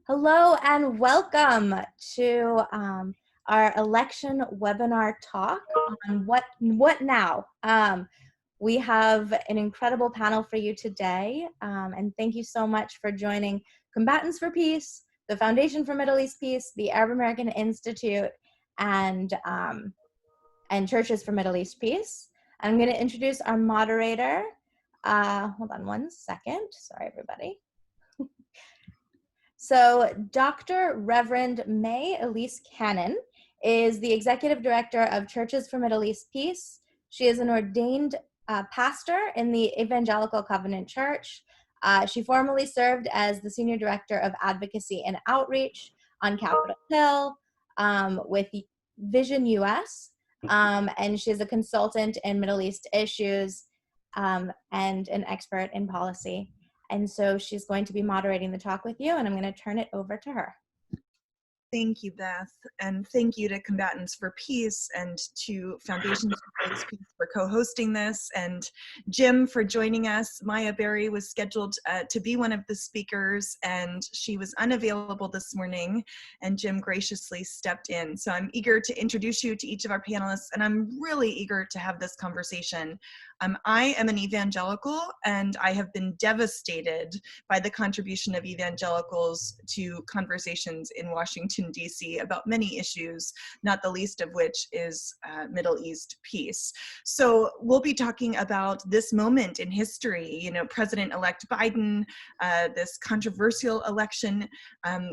Hello and welcome to our election webinar talk on what now. We have an incredible panel for you today, and thank you so much for joining Combatants for Peace, the Foundation for Middle East Peace, the Arab American Institute, and Churches for Middle East Peace. I'm going to introduce our moderator. Hold on one second. Sorry, everybody. So Dr. Reverend Mae Elise Cannon is the Executive Director of Churches for Middle East Peace. She is an ordained pastor in the Evangelical Covenant Church. She formerly served as the Senior Director of Advocacy and Outreach on Capitol Hill with Vision US, and she is a consultant in Middle East issues and an expert in policy. And so she's going to be moderating the talk with you, and I'm going to turn it over to her. Thank you, Beth, and thank you to Combatants for Peace and to Foundation for Peace for co-hosting this, and Jim for joining us. Maya Berry was scheduled to be one of the speakers, and she was unavailable this morning, and Jim graciously stepped in. So I'm eager to introduce you to each of our panelists, and I'm really eager to have this conversation. I am an evangelical, and I have been devastated by the contribution of evangelicals to conversations in Washington, D.C. about many issues, not the least of which is Middle East peace. So we'll be talking about this moment in history, you know, President-elect Biden, this controversial election,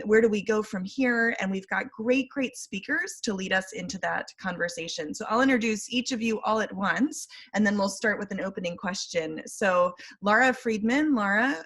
where do we go from here? And we've got great speakers to lead us into that conversation. So I'll introduce each of you all at once, and then we'll start with an opening question. So Lara Friedman. Lara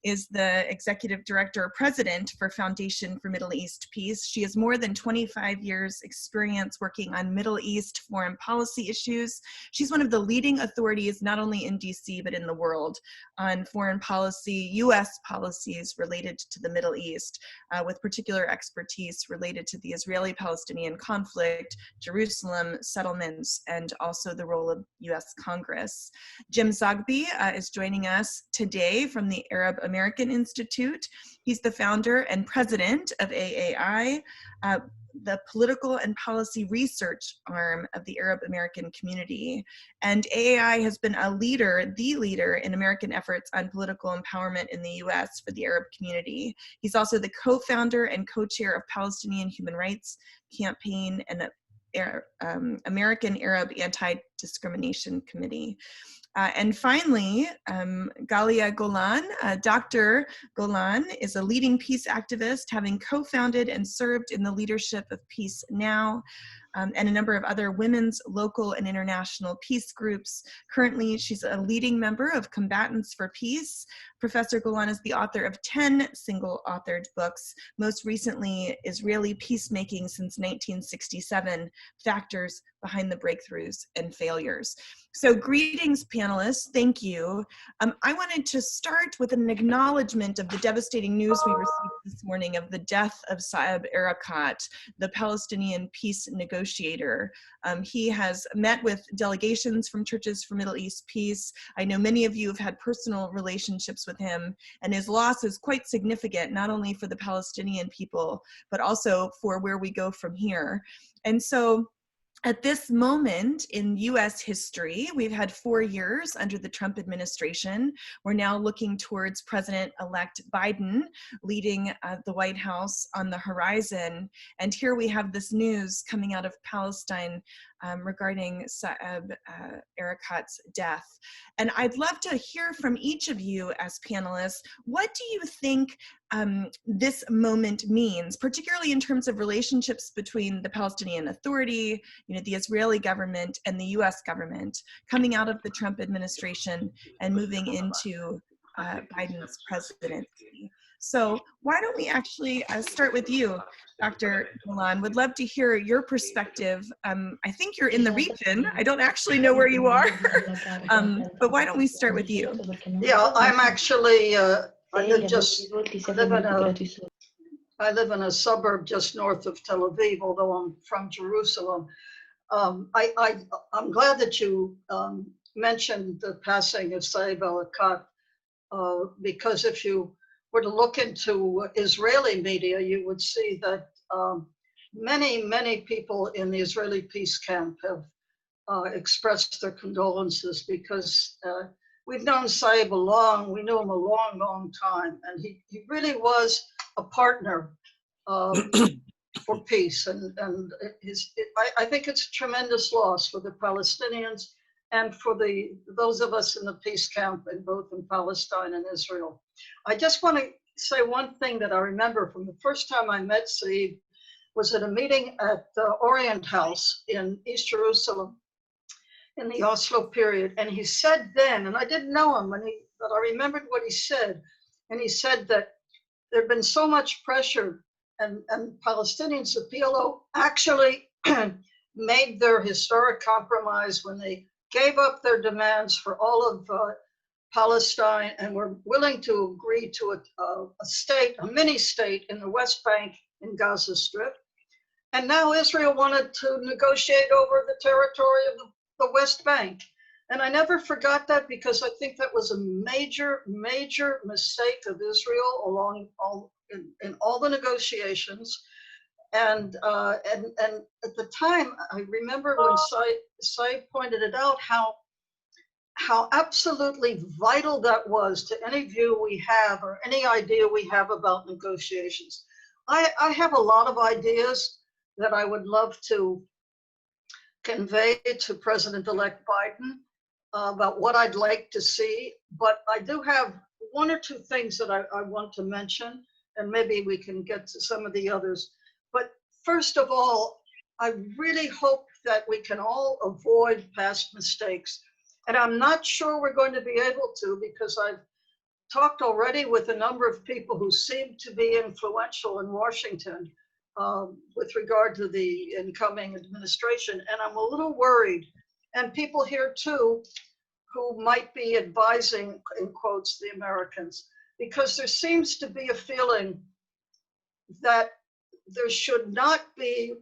is the Executive Director President for Foundation for Middle East Peace. She has more than 25 years experience working on Middle East foreign policy issues. She's one of the leading authorities, not only in DC, but in the world, on foreign policy, US policies related to the Middle East, with particular expertise related to the Israeli-Palestinian conflict, Jerusalem settlements, and also the role of US Congress. Jim Zogby is joining us today from the Arab American Institute. He's the founder and president of AAI, the political and policy research arm of the Arab American community. And AAI has been the leader in American efforts on political empowerment in the US for the Arab community. He's also the co-founder and co-chair of Palestinian Human Rights Campaign and American Arab Anti-Discrimination Committee. And finally, Galia Golan. Dr. Golan is a leading peace activist, having co-founded and served in the leadership of Peace Now, and a number of other women's, local, and international peace groups. Currently, she's a leading member of Combatants for Peace. Professor Golan is the author of 10 single-authored books, most recently, Israeli Peacemaking Since 1967, Factors Behind the Breakthroughs and Failures. So greetings, panelists. Thank you. I wanted to start with an acknowledgement of the devastating news we received this morning of the death of Saeb Erekat, the Palestinian peace negotiator. He has met with delegations from Churches for Middle East Peace. I know many of you have had personal relationships with him, and his loss is quite significant, not only for the Palestinian people, but also for where we go from here. And so, at this moment in US history, we've had 4 years under the Trump administration. We're now looking towards President-elect Biden leading the White House on the horizon. And here we have this news coming out of Palestine regarding Saeb Erekat's death. And I'd love to hear from each of you as panelists. What do you think this moment means, particularly in terms of relationships between the Palestinian Authority, the Israeli government, and the US government, coming out of the Trump administration and moving into Biden's presidency? So why don't we actually start with you, Dr. Golan? Would love to hear your perspective. I think you're in the region. I don't actually know where you are, but why don't we start with you? Yeah, I'm actually, I live in a suburb just north of Tel Aviv, although I'm from Jerusalem. I'm glad that you mentioned the passing of Saeb Erekat, because if you were to look into Israeli media, you would see that many people in the Israeli peace camp have expressed their condolences, because we've known Saeb we knew him a long time, and he really was a partner for peace, and I think it's a tremendous loss for the Palestinians and for those of us in the peace camp, in both in Palestine and Israel. I just want to say one thing that I remember from the first time I met Saeb was at a meeting at the Orient House in East Jerusalem in the Oslo period, and he said then, and I didn't know him, but I remembered what he said, and he said that there'd been so much pressure, and Palestinians, the PLO, actually made their historic compromise when they gave up their demands for all of Palestine and were willing to agree to a state, a mini state in the West Bank in Gaza Strip. And now Israel wanted to negotiate over the territory of the West Bank. And I never forgot that, because I think that was a major mistake of Israel in all the negotiations. And at the time, I remember when Saeb pointed it out, how absolutely vital that was to any view we have or any idea we have about negotiations. I have a lot of ideas that I would love to convey to President-elect Biden about what I'd like to see, but I do have one or two things that I want to mention, and maybe we can get to some of the others. But first of all, I really hope that we can all avoid past mistakes. And I'm not sure we're going to be able to, because I've talked already with a number of people who seem to be influential in Washington with regard to the incoming administration, and I'm a little worried. And people here too, who might be advising, in quotes, the Americans, because there seems to be a feeling that there should not be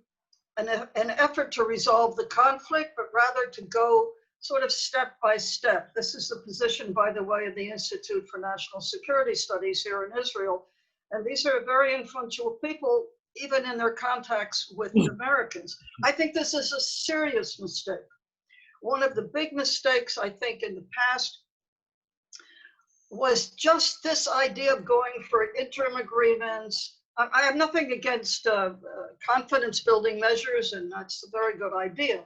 an effort to resolve the conflict, but rather to go sort of step by step. This is the position, by the way, of the Institute for National Security Studies here in Israel. And these are very influential people, even in their contacts with Americans. I think this is a serious mistake. One of the big mistakes, I think, in the past was just this idea of going for interim agreements. I have nothing against confidence building measures, and that's a very good idea.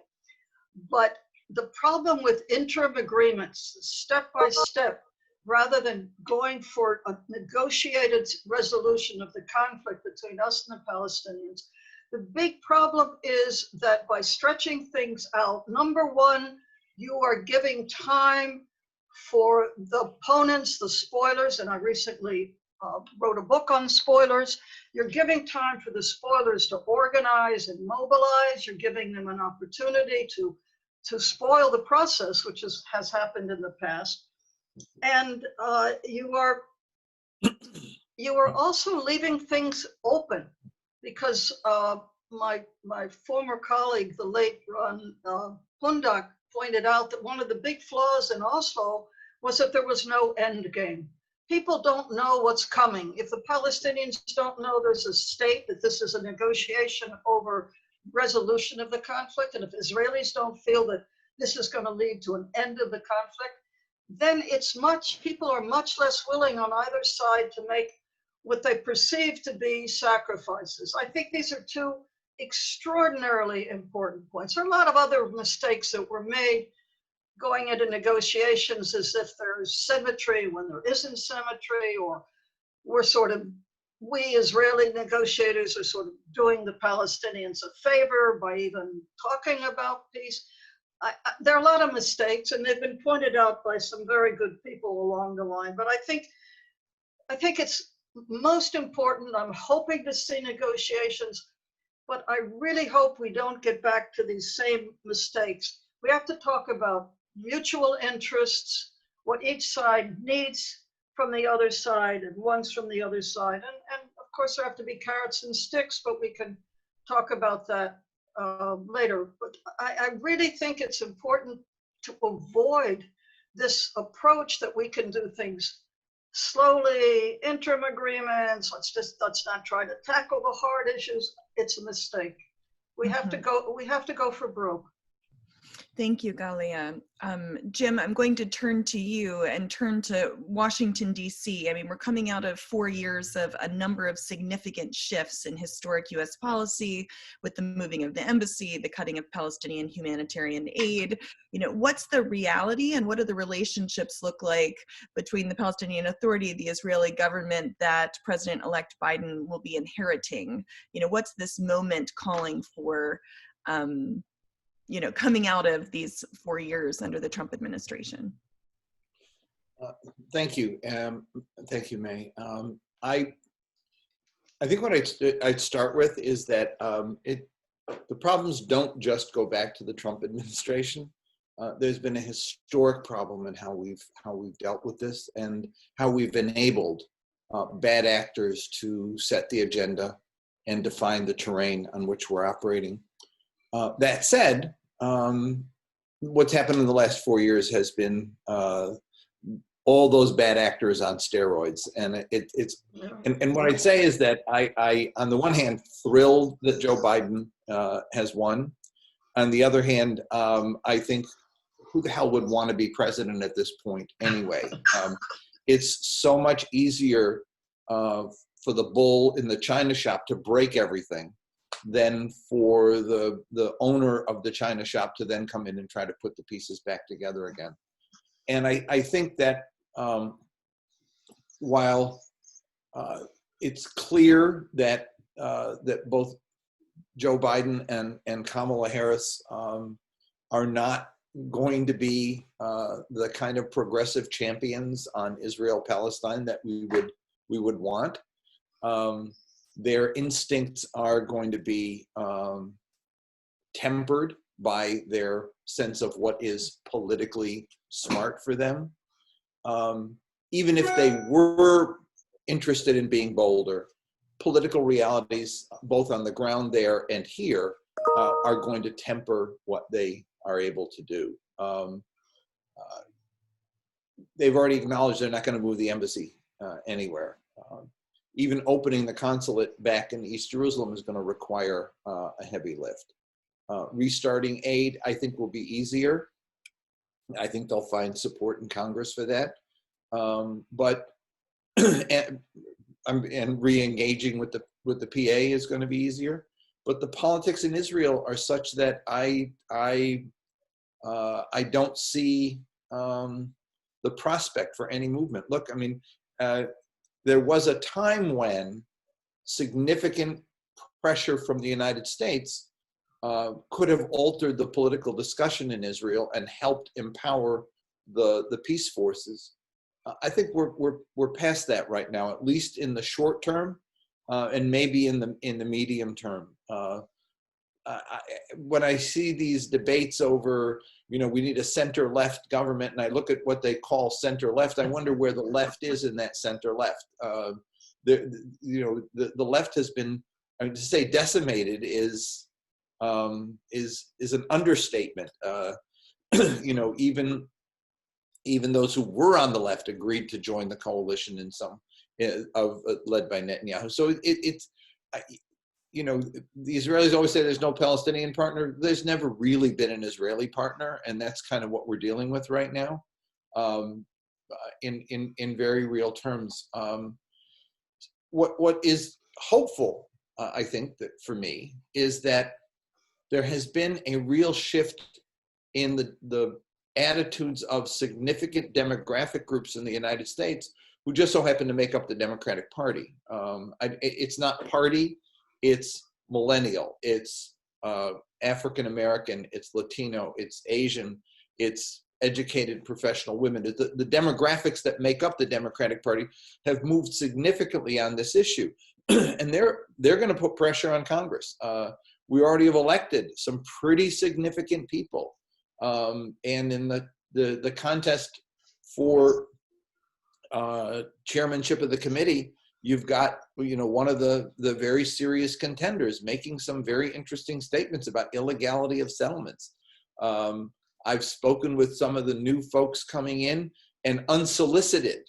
But the problem with interim agreements, step by step, rather than going for a negotiated resolution of the conflict between us and the Palestinians, the big problem is that by stretching things out, number one, you are giving time for the opponents, the spoilers, and I recently wrote a book on spoilers. You're giving time for the spoilers to organize and mobilize. You're giving them an opportunity to spoil the process, which has happened in the past. And you are also leaving things open, because my former colleague, the late Ron Pundak, pointed out that one of the big flaws in Oslo was that there was no end game. People don't know what's coming. If the Palestinians don't know there's a state, that this is a negotiation over resolution of the conflict, and if Israelis don't feel that this is going to lead to an end of the conflict, then people are much less willing on either side to make what they perceive to be sacrifices. I think these are two extraordinarily important points. There are a lot of other mistakes that were made going into negotiations as if there's symmetry when there isn't symmetry, or we Israeli negotiators are sort of doing the Palestinians a favor by even talking about peace. There are a lot of mistakes, and they've been pointed out by some very good people along the line. But I think it's most important. I'm hoping to see negotiations, but I really hope we don't get back to these same mistakes. We have to talk about mutual interests, what each side needs from the other side and wants from the other side. And of course, there have to be carrots and sticks, but we can talk about that later. But I really think it's important to avoid this approach that we can do things slowly, interim agreements, let's not try to tackle the hard issues. It's a mistake. We have to go for broke. Thank you, Galia. Jim, I'm going to turn to you and turn to Washington, D.C. I mean, we're coming out of 4 years of a number of significant shifts in historic U.S. policy with the moving of the embassy, the cutting of Palestinian humanitarian aid. You know, what's the reality and what do the relationships look like between the Palestinian Authority, the Israeli government that President-elect Biden will be inheriting? You know, what's this moment calling for, you know, coming out of these 4 years under the Trump administration? Thank you. Thank you, Mae. I think what I'd start with is that the problems don't just go back to the Trump administration. There's been a historic problem in how we've dealt with this and how we've enabled bad actors to set the agenda and define the terrain on which we're operating. That said, what's happened in the last 4 years has been all those bad actors on steroids, and and what I'd say is that I on the one hand thrilled that Joe Biden has won. On the other hand, I think who the hell would want to be president at this point anyway? It's so much easier for the bull in the china shop to break everything than for the owner of the china shop to then come in and try to put the pieces back together again. And I think that while it's clear that that both Joe Biden and Kamala Harris are not going to be the kind of progressive champions on Israel-Palestine that we would want, their instincts are going to be tempered by their sense of what is politically smart for them. Even if they were interested in being bolder, political realities, both on the ground there and here, are going to temper what they are able to do. They've already acknowledged they're not going to move the embassy anywhere. Even opening the consulate back in East Jerusalem is going to require a heavy lift. Restarting aid, I think, will be easier. I think they'll find support in Congress for that. But and re-engaging with the PA is going to be easier. But the politics in Israel are such that I don't see the prospect for any movement. Look, I mean, there was a time when significant pressure from the United States could have altered the political discussion in Israel and helped empower the peace forces. I think we're past that right now, at least in the short term, and maybe in the medium term. When I see these debates over, you know, we need a center-left government, and I look at what they call center-left, I wonder where the left is in that center-left. The left has been, I mean, to say decimated is an understatement. You know, even those who were on the left agreed to join the coalition in some led by Netanyahu. So it's you know, the Israelis always say there's no Palestinian partner. There's never really been an Israeli partner, and that's kind of what we're dealing with right now, in very real terms. What is hopeful, I think, that for me, is that there has been a real shift in the attitudes of significant demographic groups in the United States who just so happen to make up the Democratic Party. It's not party. It's millennial, it's African American, it's Latino, it's Asian, it's educated professional women. The demographics that make up the Democratic Party have moved significantly on this issue, and they're going to put pressure on Congress. We already have elected some pretty significant people, and in the contest for chairmanship of the committee, you've got, you know, one of the very serious contenders making some very interesting statements about illegality of settlements. I've spoken with some of the new folks coming in, and unsolicited,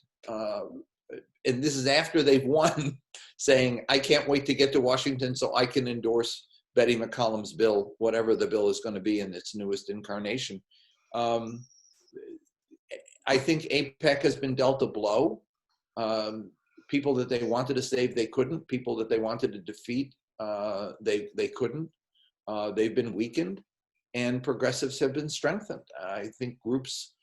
and this is after they've won, saying, I can't wait to get to Washington so I can endorse Betty McCollum's bill, whatever the bill is going to be in its newest incarnation. I think AIPAC has been dealt a blow. People that they wanted to save, they couldn't. People that they wanted to defeat, they couldn't. They've been weakened, and progressives have been strengthened. I think groups,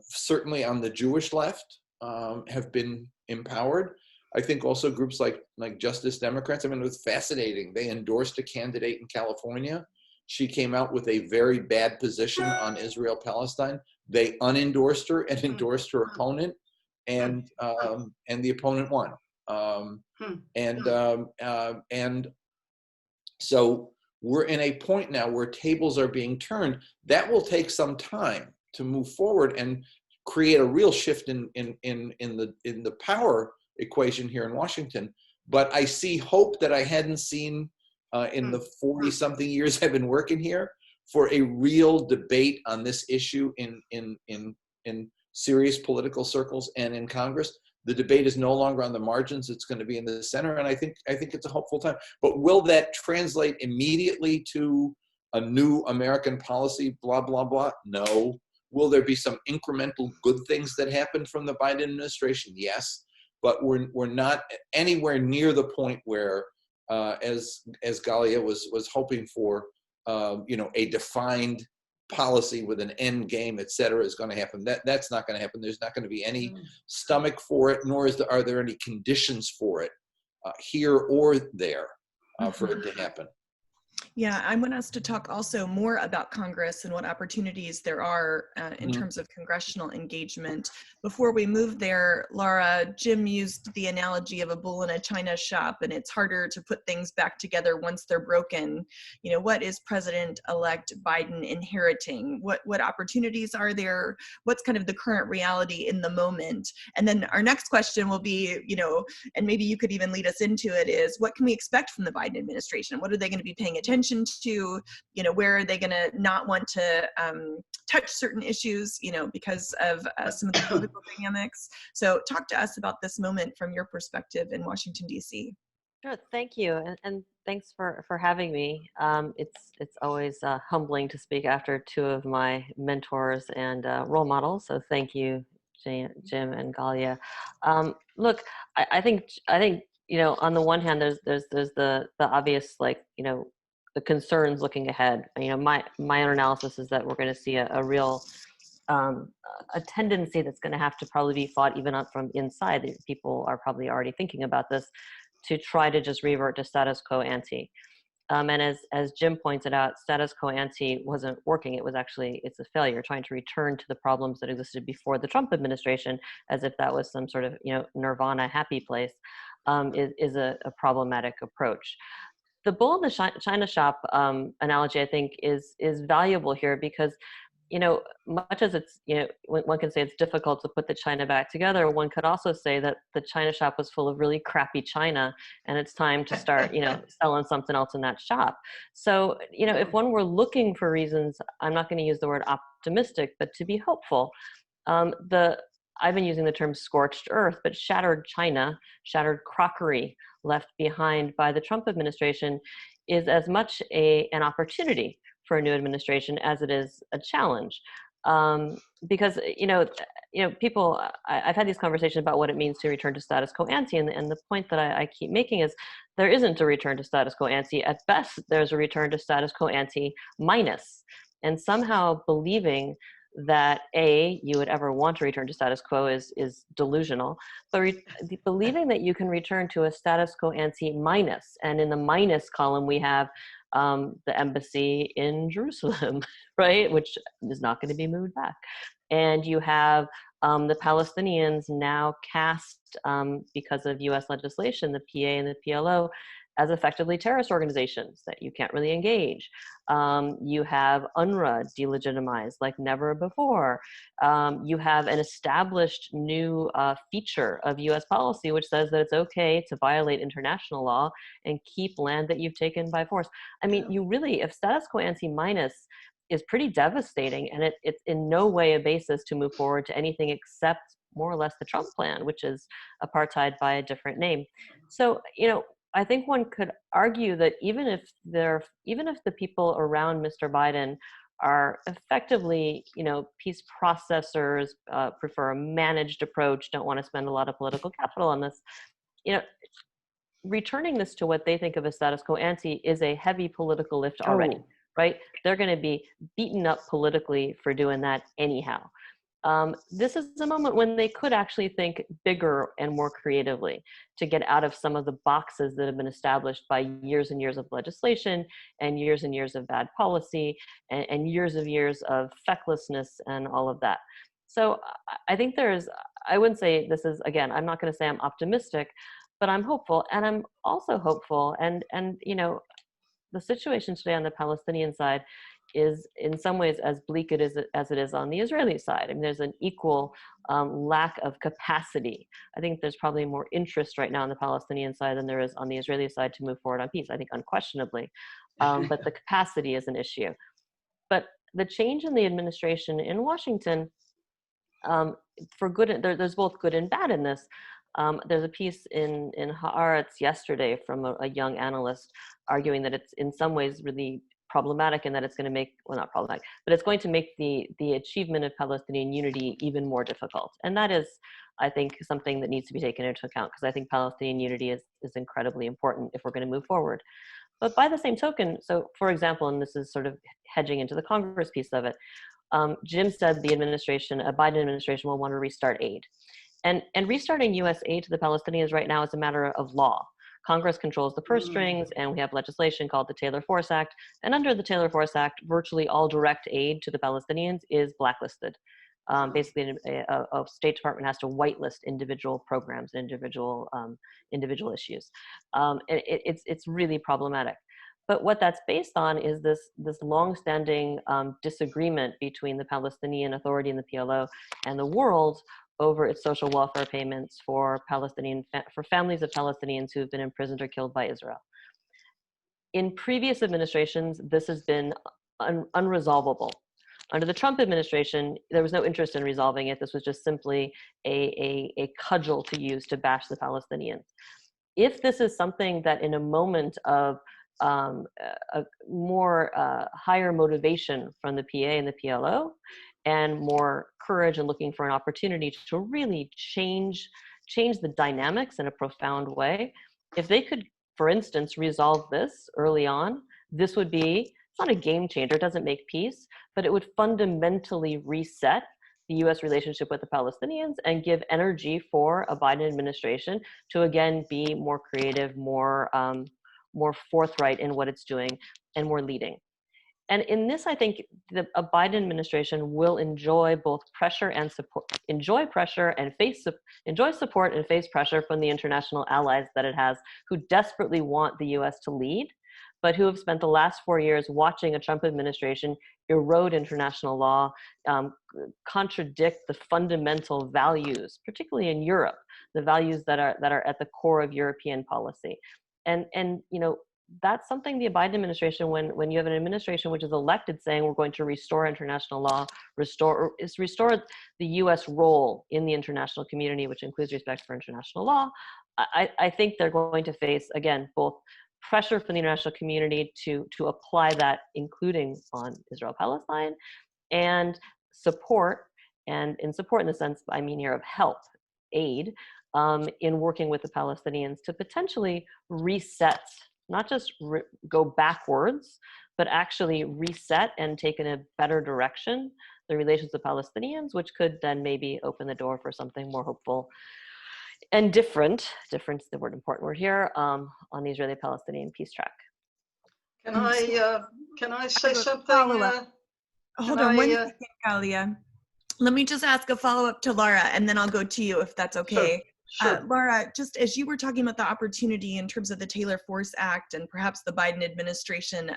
certainly on the Jewish left, have been empowered. I think also groups like Justice Democrats, I mean, it was fascinating. They endorsed a candidate in California. She came out with a very bad position on Israel-Palestine. They unendorsed her and endorsed her opponent, and the opponent won. And so we're in a point now where tables are being turned. That will take some time to move forward and create a real shift in the power equation here in Washington. But I see hope that I hadn't seen in the 40-something years I've been working here, for a real debate on this issue in serious political circles and in Congress. The debate is no longer on the margins; it's going to be in the center, and I think it's a hopeful time. But will that translate immediately to a new American policy? Blah blah blah. No. Will there be some incremental good things that happen from the Biden administration? Yes, but we're not anywhere near the point where, as Galia was hoping for, a defined policy with an end game, et cetera, is going to happen. That's not going to happen. There's not going to be any stomach for it, nor are there any conditions for it here or there for it to happen. Yeah, I want us to talk also more about Congress and what opportunities there are in terms of congressional engagement. Before we move there, Lara, Jim used the analogy of a bull in a china shop, and it's harder to put things back together once they're broken. You know, what is President-elect Biden inheriting? What opportunities are there? What's kind of the current reality in the moment? And then our next question will be, and maybe you could even lead us into it, is what can we expect from the Biden administration? What are they going to be paying attention to? Where are they going to not want to touch certain issues, because of some of the political dynamics? So talk to us about this moment from your perspective in Washington, D.C. Sure, thank you, and thanks for having me. It's always humbling to speak after two of my mentors and role models. So thank you, Jim and Galia. Look, I think on the one hand, there's the obvious, the concerns looking ahead. My own analysis is that we're going to see a real a tendency that's going to have to probably be fought even up from inside. People are probably already thinking about this, to try to just revert to status quo ante. And as Jim pointed out, status quo ante wasn't working. It's a failure. Trying to return to the problems that existed before the Trump administration, as if that was some sort of nirvana happy place, is a problematic approach. The bull in the china shop analogy, I think, is valuable here, because much as it's, one can say it's difficult to put the china back together, one could also say that the china shop was full of really crappy china, and it's time to start, selling something else in that shop. So, if one were looking for reasons, I'm not going to use the word optimistic, but to be hopeful, I've been using the term scorched earth, but shattered china, shattered crockery left behind by the Trump administration is as much an opportunity for a new administration as it is a challenge. Because, people, I've had these conversations about what it means to return to status quo ante, and the point that I keep making is there isn't a return to status quo ante. At best, there's a return to status quo ante minus. And somehow believing that you would ever want to return to status quo is delusional, but believing that you can return to a status quo ante minus, and in the minus column we have the embassy in Jerusalem, right, which is not going to be moved back, and you have the Palestinians now cast, because of U.S. legislation, the PA and the PLO, as effectively terrorist organizations that you can't really engage. You have UNRWA delegitimized like never before. You have an established new feature of US policy, which says that it's okay to violate international law and keep land that you've taken by force. I mean, you really, if status quo ante minus is pretty devastating, and it's in no way a basis to move forward to anything except more or less the Trump plan, which is apartheid by a different name. So, I think one could argue that even if the people around Mr. Biden are effectively, peace processors, prefer a managed approach, don't want to spend a lot of political capital on this, returning this to what they think of as status quo ante is a heavy political lift already, right? They're going to be beaten up politically for doing that anyhow. This is a moment when they could actually think bigger and more creatively to get out of some of the boxes that have been established by years and years of legislation and years of bad policy and years of fecklessness and all of that. So I think I wouldn't say this is, again, I'm not going to say I'm optimistic, but I'm hopeful. And I'm also hopeful. And the situation today on the Palestinian side is in some ways as bleak as it is on the Israeli side. I mean, there's an equal lack of capacity. I think there's probably more interest right now on the Palestinian side than there is on the Israeli side to move forward on peace, I think unquestionably. But the capacity is an issue. But the change in the administration in Washington, for good, there's both good and bad in this. There's a piece in Haaretz yesterday from a young analyst arguing that it's in some ways really problematic and that it's going to make, well, not problematic, but it's going to make the achievement of Palestinian unity even more difficult. And that is, I think, something that needs to be taken into account, because I think Palestinian unity is incredibly important if we're going to move forward. But by the same token, so for example, and this is sort of hedging into the Congress piece of it, Jim said the administration, a Biden administration, will want to restart aid. And restarting U.S. aid to the Palestinians right now is a matter of law. Congress controls the purse strings, and we have legislation called the Taylor-Force Act. And under the Taylor-Force Act, virtually all direct aid to the Palestinians is blacklisted. Basically, a State Department has to whitelist individual programs, individual issues. It's really problematic. But what that's based on is this long-standing disagreement between the Palestinian Authority and the PLO and the world over its social welfare payments for families of Palestinians who have been imprisoned or killed by Israel. In previous administrations, this has been unresolvable. Under the Trump administration, there was no interest in resolving it. This was just simply a cudgel to use to bash the Palestinians. If this is something that in a moment of a more higher motivation from the PA and the PLO, and more courage and looking for an opportunity to really change the dynamics in a profound way, if they could, for instance, resolve this early on, this would be, it's not a game changer, it doesn't make peace, but it would fundamentally reset the U.S. relationship with the Palestinians and give energy for a Biden administration to again be more creative, more forthright in what it's doing, and more leading. And in this, I think a Biden administration will enjoy both pressure and support, enjoy support and face pressure from the international allies that it has, who desperately want the U.S. to lead, but who have spent the last 4 years watching a Trump administration erode international law, contradict the fundamental values, particularly in Europe, the values that are at the core of European policy. And that's something the Biden administration, when you have an administration which is elected saying we're going to restore international law, restore the U.S. role in the international community, which includes respect for international law, I think they're going to face, again, both pressure from the international community to apply that, including on Israel-Palestine, and support, and in support in the sense, I mean here, of help, aid, in working with the Palestinians to potentially reset, not just go backwards, but actually reset and take in a better direction the relations with Palestinians, which could then maybe open the door for something more hopeful and different is the important word here, on the Israeli-Palestinian peace track. Can I say something? Hold on one second, Galia. Let me just ask a follow-up to Lara, and then I'll go to you if that's okay. Sure. Lara, just as you were talking about the opportunity in terms of the Taylor-Force Act and perhaps the Biden administration,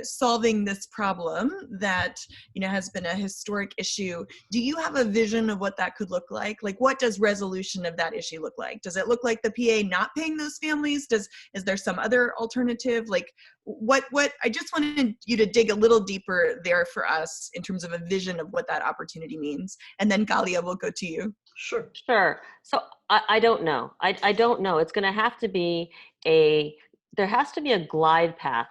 solving this problem that, has been a historic issue, do you have a vision of what that could look like? Like, what does resolution of that issue look like? Does it look like the PA not paying those families? Is there some other alternative? Like, what, I just wanted you to dig a little deeper there for us in terms of a vision of what that opportunity means. And then Galia, will go to you. Sure. Sure. So I don't know. I don't know. It's going to have to be there has to be a glide path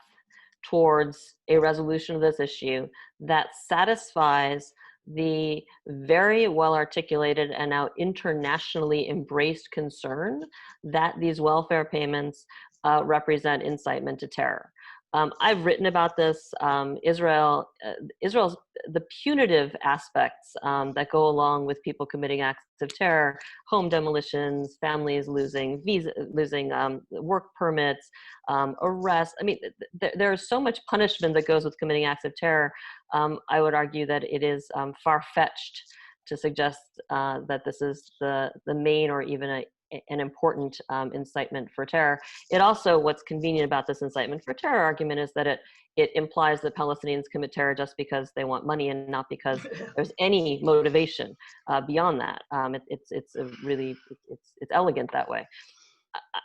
towards a resolution of this issue that satisfies the very well articulated and now internationally embraced concern that these welfare payments represent incitement to terror. I've written about this. Israel's the punitive aspects that go along with people committing acts of terror, home demolitions, families losing work permits, arrests. I mean, there's so much punishment that goes with committing acts of terror. I would argue that it is far-fetched to suggest that this is the main or even an important incitement for terror. It also, what's convenient about this incitement for terror argument is that it implies that Palestinians commit terror just because they want money and not because there's any motivation beyond that. It's elegant that way.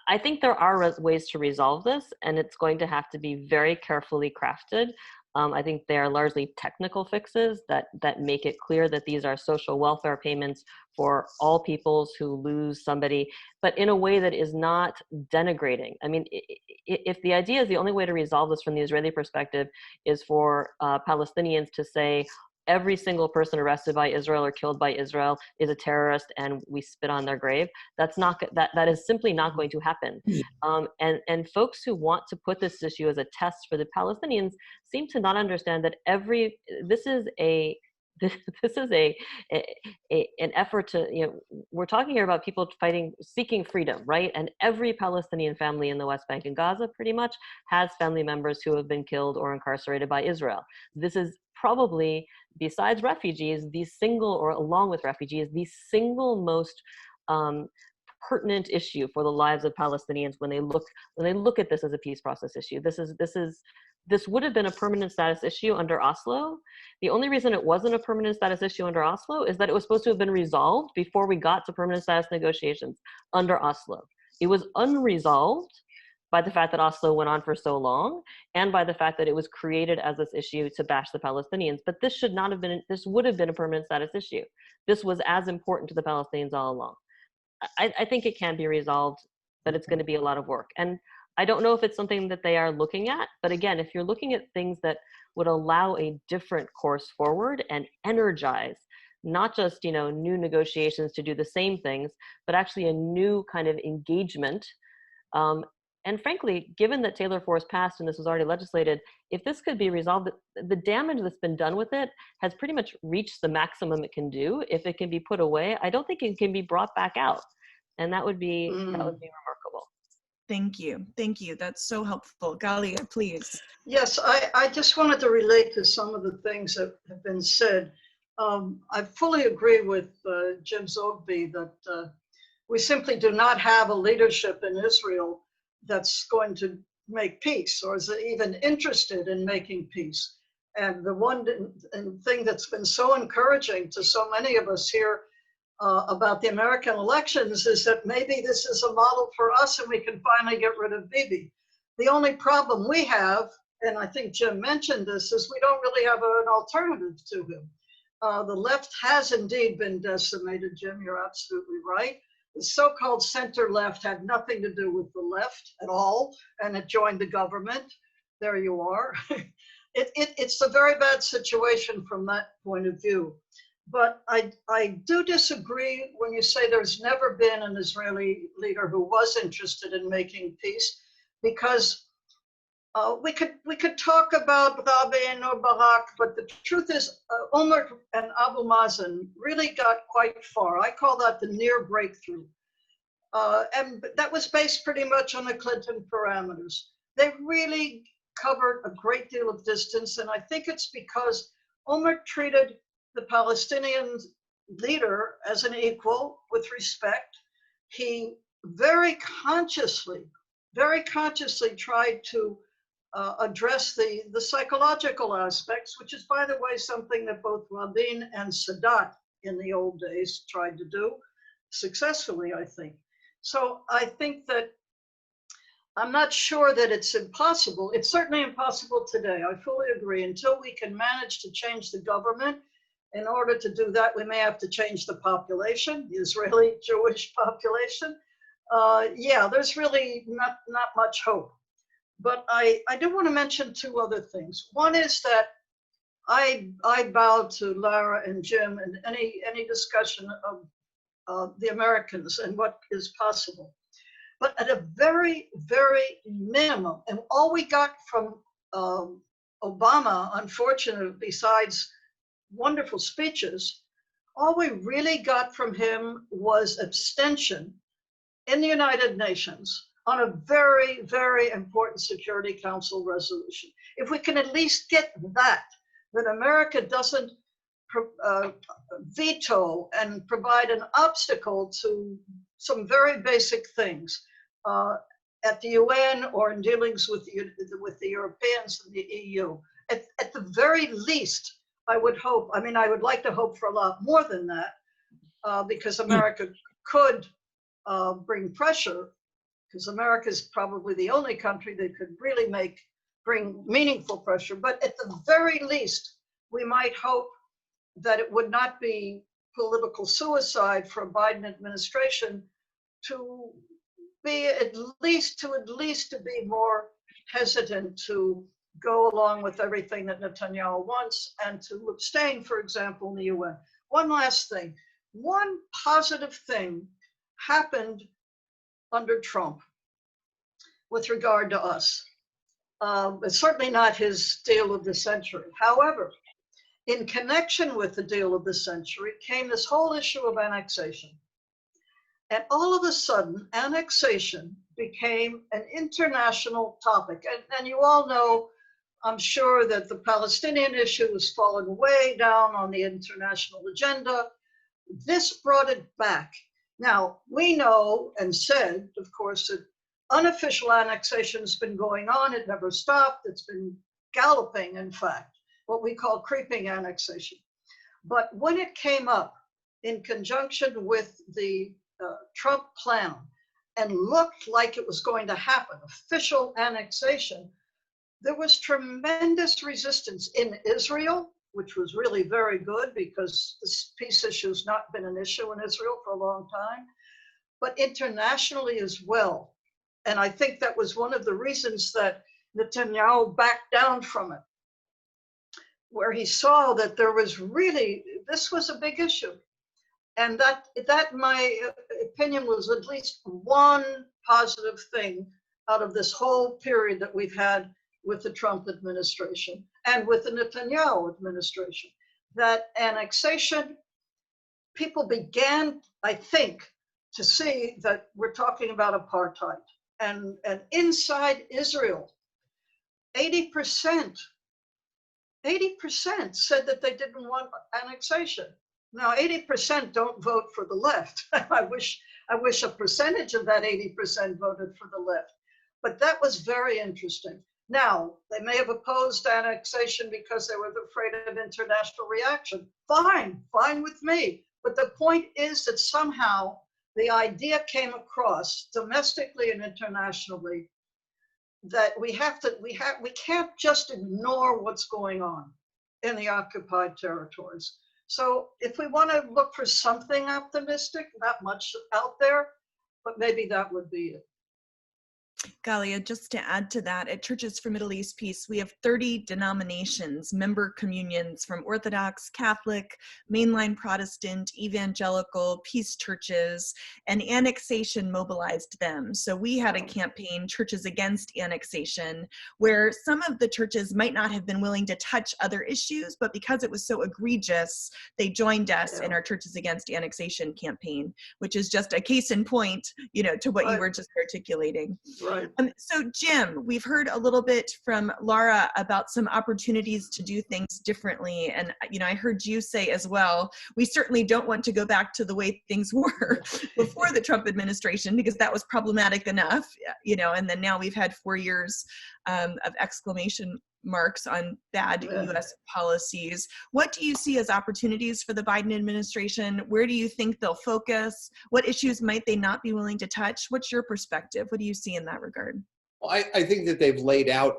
I think there are ways to resolve this, and it's going to have to be very carefully crafted. I think they are largely technical fixes that make it clear that these are social welfare payments for all peoples who lose somebody, but in a way that is not denigrating. I mean, if the idea is the only way to resolve this from the Israeli perspective is for Palestinians to say, every single person arrested by Israel or killed by Israel is a terrorist and we spit on their grave, that is simply not going to happen. And folks who want to put this issue as a test for the Palestinians seem to not understand that this is an effort to, we're talking here about people seeking freedom, right? And every Palestinian family in the West Bank and Gaza pretty much has family members who have been killed or incarcerated by Israel. This is probably, besides refugees, along with refugees, the single most pertinent issue for the lives of Palestinians when they look at this as a peace process issue. This would have been a permanent status issue under Oslo. The only reason it wasn't a permanent status issue under Oslo is that it was supposed to have been resolved before we got to permanent status negotiations under Oslo. It was unresolved by the fact that Oslo went on for so long, and by the fact that it was created as this issue to bash the Palestinians. But this would have been a permanent status issue. This was as important to the Palestinians all along. I think it can be resolved, but it's going to be a lot of work. And I don't know if it's something that they are looking at, but again, if you're looking at things that would allow a different course forward and energize not just, new negotiations to do the same things, but actually a new kind of engagement. And frankly, given that Taylor Force passed and this was already legislated, if this could be resolved, the damage that's been done with it has pretty much reached the maximum it can do. If it can be put away, I don't think it can be brought back out. And that would be remarkable. Thank you. Thank you. That's so helpful. Galia, please. Yes, I just wanted to relate to some of the things that have been said. I fully agree with Jim Zogby that we simply do not have a leadership in Israel that's going to make peace or is even interested in making peace. And the one thing that's been so encouraging to so many of us here about the American elections is that maybe this is a model for us and we can finally get rid of Bibi. The only problem we have, and I think Jim mentioned this, is we don't really have an alternative to him. The left has indeed been decimated, Jim, you're absolutely right. The so-called center left had nothing to do with the left at all, and it joined the government. There you are. It's a very bad situation from that point of view. But I do disagree when you say there's never been an Israeli leader who was interested in making peace, because we could talk about Rabin or Barak, but the truth is Omar and Abu Mazen really got quite far. I call that the near breakthrough. And that was based pretty much on the Clinton parameters. They really covered a great deal of distance, and I think it's because Omar treated the Palestinian leader as an equal with respect. He very consciously tried to address the psychological aspects, which is, by the way, something that both Rabin and Sadat in the old days tried to do successfully, I think. So I think that I'm not sure that it's impossible. It's certainly impossible today. I fully agree. Until we can manage to change the government In order to do that, we may have to change the population, the Israeli Jewish population. Yeah, there's really not much hope. But I do want to mention two other things. One is that I bow to Lara and Jim in any discussion of the Americans and what is possible. But at a very, very minimum, and all we got from Obama, unfortunately, besides wonderful speeches, all we really got from him was abstention in the United Nations on a very, very important Security Council resolution. If we can at least get that America doesn't veto and provide an obstacle to some very basic things at the UN or in dealings with the Europeans and the EU. At the very least, I would hope, I mean, I would like to hope for a lot more than that, because America could bring pressure, because America is probably the only country that could really bring meaningful pressure. But at the very least, we might hope that it would not be political suicide for a Biden administration to be at least to be more hesitant to go along with everything that Netanyahu wants and to abstain, for example, in the UN. One last thing. One positive thing happened under Trump with regard to us. It's certainly not his deal of the century. However, in connection with the deal of the century came this whole issue of annexation. And all of a sudden, annexation became an international topic. And you all know, I'm sure, that the Palestinian issue has fallen way down on the international agenda. This brought it back. Now, we know and said, of course, that unofficial annexation has been going on. It never stopped. It's been galloping, in fact, what we call creeping annexation. But when it came up in conjunction with the Trump plan and looked like it was going to happen, official annexation, there was tremendous resistance in Israel, which was really very good because this peace issue has not been an issue in Israel for a long time, but internationally as well. And I think that was one of the reasons that Netanyahu backed down from it, where he saw that there was really, this was a big issue. And that my opinion was at least one positive thing out of this whole period that we've had with the Trump administration and with the Netanyahu administration. That annexation, people began, I think, to see that we're talking about apartheid. And inside Israel, 80% said that they didn't want annexation. Now, 80% don't vote for the left. I wish a percentage of that 80% voted for the left. But that was very interesting. Now, they may have opposed annexation because they were afraid of international reaction. Fine with me. But the point is that somehow the idea came across domestically and internationally that we can't just ignore what's going on in the occupied territories. So if we want to look for something optimistic, not much out there, but maybe that would be it. Galia, just to add to that, at Churches for Middle East Peace, we have 30 denominations, member communions from Orthodox, Catholic, mainline Protestant, evangelical, peace churches, and annexation mobilized them. So we had a campaign, Churches Against Annexation, where some of the churches might not have been willing to touch other issues, but because it was so egregious, they joined us in our Churches Against Annexation campaign, which is just a case in point, to what you were just articulating. Right. So Jim, we've heard a little bit from Lara about some opportunities to do things differently. And, I heard you say as well, we certainly don't want to go back to the way things were before the Trump administration, because that was problematic enough, and then now we've had 4 years of exclamation marks on bad U.S. policies. What do you see as opportunities for the Biden administration? Where do you think they'll focus? What issues might they not be willing to touch? What's your perspective? What do you see in that regard? Well, I think that they've laid out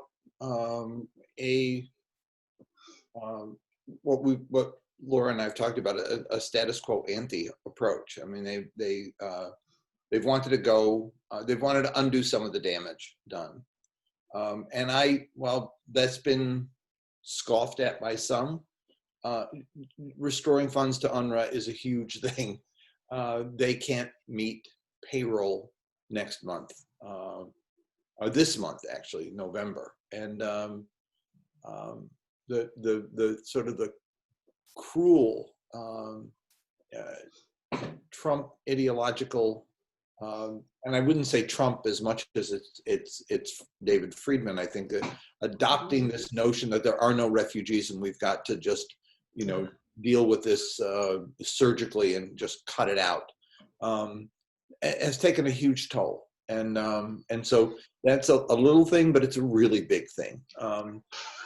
what Laura and I have talked about a status quo ante approach. I mean, they've wanted to go, they've wanted to undo some of the damage done. And well, that's been scoffed at by some. Restoring funds to UNRWA is a huge thing. They can't meet payroll next month, or this month actually, November. And the sort of the cruel Trump ideological, and I wouldn't say Trump as much as it's David Friedman. I think that adopting this notion that there are no refugees and we've got to just, you know, deal with this surgically and just cut it out, has taken a huge toll. And so that's a little thing, but it's a really big thing.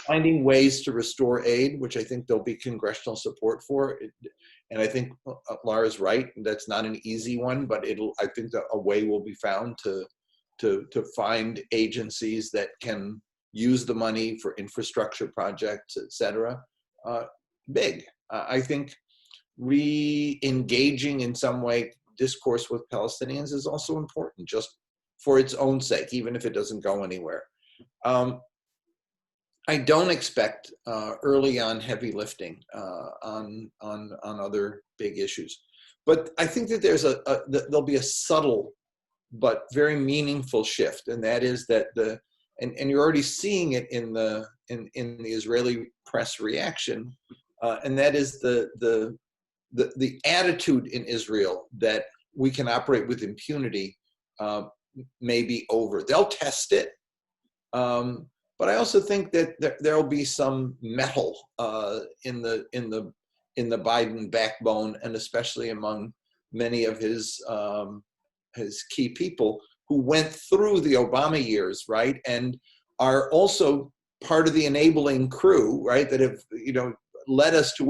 Finding ways to restore aid, which I think there'll be congressional support for. And I think Lara's right. That's not an easy one, but I think that a way will be found to find agencies that can use the money for infrastructure projects, et cetera. Big. I think re-engaging in some way discourse with Palestinians is also important, just for its own sake, even if it doesn't go anywhere. I don't expect early on heavy lifting on other big issues, but I think that there'll be a subtle but very meaningful shift, and that is that and you're already seeing it in the Israeli press reaction, and that is the attitude in Israel that we can operate with impunity may be over. They'll test it. But I also think that there'll be some metal in the Biden backbone, and especially among many of his key people who went through the Obama years, right, and are also part of the enabling crew, right, that have, you know, led us to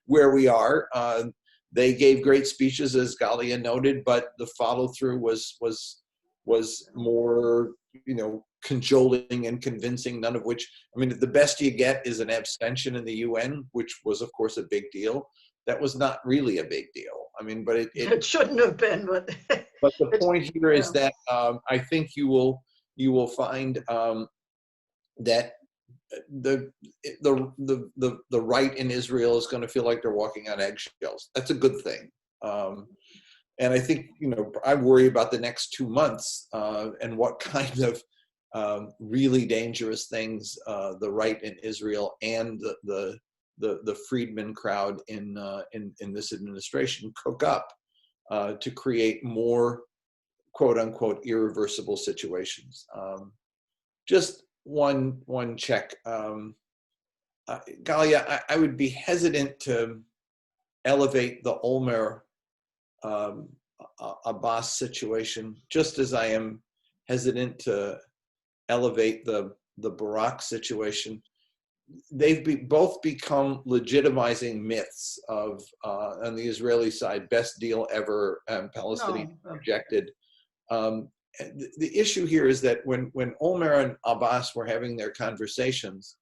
where we are. They gave great speeches, as Galia noted, but the follow through was more, you know, cajoling and convincing, none of which, I mean, the best you get is an abstention in the UN, which was of course a big deal. That was not really a big deal. I mean, but it shouldn't have been, but but the point here is that I think you will find that the right in Israel is going to feel like they're walking on eggshells. That's a good thing. And I think, you know, I worry about the next 2 months and what kind of really dangerous things the right in Israel and the Friedman crowd in this administration cook up to create more quote unquote irreversible situations. Just one check. Galia, I would be hesitant to elevate the Olmer Abbas situation, just as I am hesitant to elevate the Barak situation. They've both become legitimizing myths of, on the Israeli side, best deal ever, Palestinian rejected. The issue here is that when Olmer and Abbas were having their conversations,